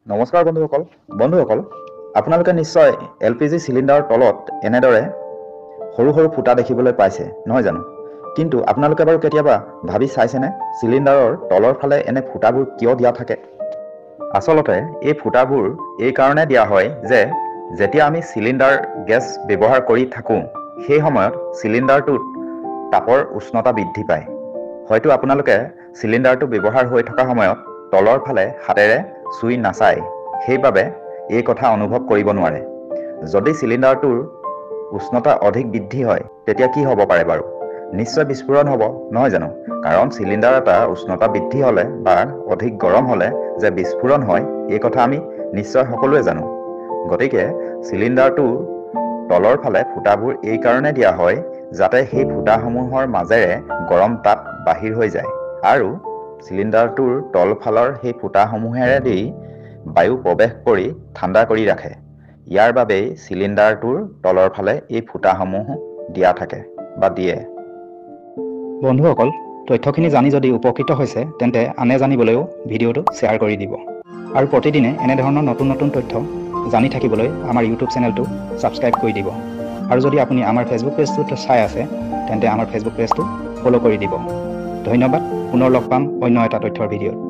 নমস্কাৰ বন্ধুসকল আপোনালোকে নিশ্চয় এলপিজি চিলিণ্ডাৰৰ তলত এনেদৰে সৰু সৰু ফুটা দেখিবলৈ পাইছে নহয় জানো কিন্তু আপোনালোকে বাৰু কেতিয়াবা ভাবি চাইছেনে চিলিণ্ডাৰৰ তলৰ ফালে এনে ফুটাবোৰ কিয় দিয়া থাকে আসলতে এই ফুটাবোৰ এই কাৰণে দিয়া হয় যে যেতিয়া আমি চিলিণ্ডাৰ গ্যাস ব্যৱহাৰ কৰি থাকো সেই সময়ত চিলিণ্ডাৰটোত তাপৰ উষ্ণতা বৃদ্ধি পায় হয়তো আপোনালোকে চিলিণ্ডাৰটো ব্যৱহাৰ হৈ থকা সময়ত তলৰ ফালে হাতেৰে চুই নাচায় সেইবাবে এই কথা অনুভৱ কৰিব নোৱাৰে যদি চিলিণ্ডাৰটোৰ উষ্ণতা অধিক বৃদ্ধি হয় তেতিয়া কি হ'ব পাৰে বাৰু নিশ্চয় বিস্ফোৰণ হ'ব নহয় জানো কাৰণ চিলিণ্ডাৰ এটা উষ্ণতা বৃদ্ধি হ'লে বা অধিক গৰম হ'লে যে বিস্ফোৰণ হয় এই কথা আমি নিশ্চয় সকলোৱে জানো গতিকে চিলিণ্ডাৰটোৰ তলৰ ফালে ফুটাবোৰ এই কাৰণে দিয়া হয় যাতে সেই ফুটাসমূহৰ মাজেৰে গৰম তাপ বাহিৰ হৈ যায় আৰু চিলিণ্ডাৰটোৰ তলফালৰ সেই ফুটাসমূহেৰেদি বায়ু প্ৰৱেশ কৰি ঠাণ্ডা কৰি ৰাখে ইয়াৰ বাবেই চিলিণ্ডাৰটোৰ তলৰ ফালে এই ফুটাসমূহ দিয়া থাকে বা দিয়ে বন্ধুসকল তথ্যখিনি জানি যদি উপকৃত হৈছে তেন্তে আনে জানিবলৈও ভিডিঅ'টো শ্বেয়াৰ কৰি দিব আৰু প্ৰতিদিনে এনে ধৰণৰ নতুন নতুন তথ্য জানি থাকিবলৈ আমাৰ ইউটিউব চেনেলটো ছাবস্ক্ৰাইব কৰি দিব আৰু যদি আপুনি আমাৰ ফেচবুক পেজটো চাই আছে তেন্তে আমাৰ ফেচবুক পেজটো ফ'ল' কৰি দিব ধন্যবাদ পুনৰ লগ পাম অন্য এটা তথ্যৰ ভিডিঅ'ত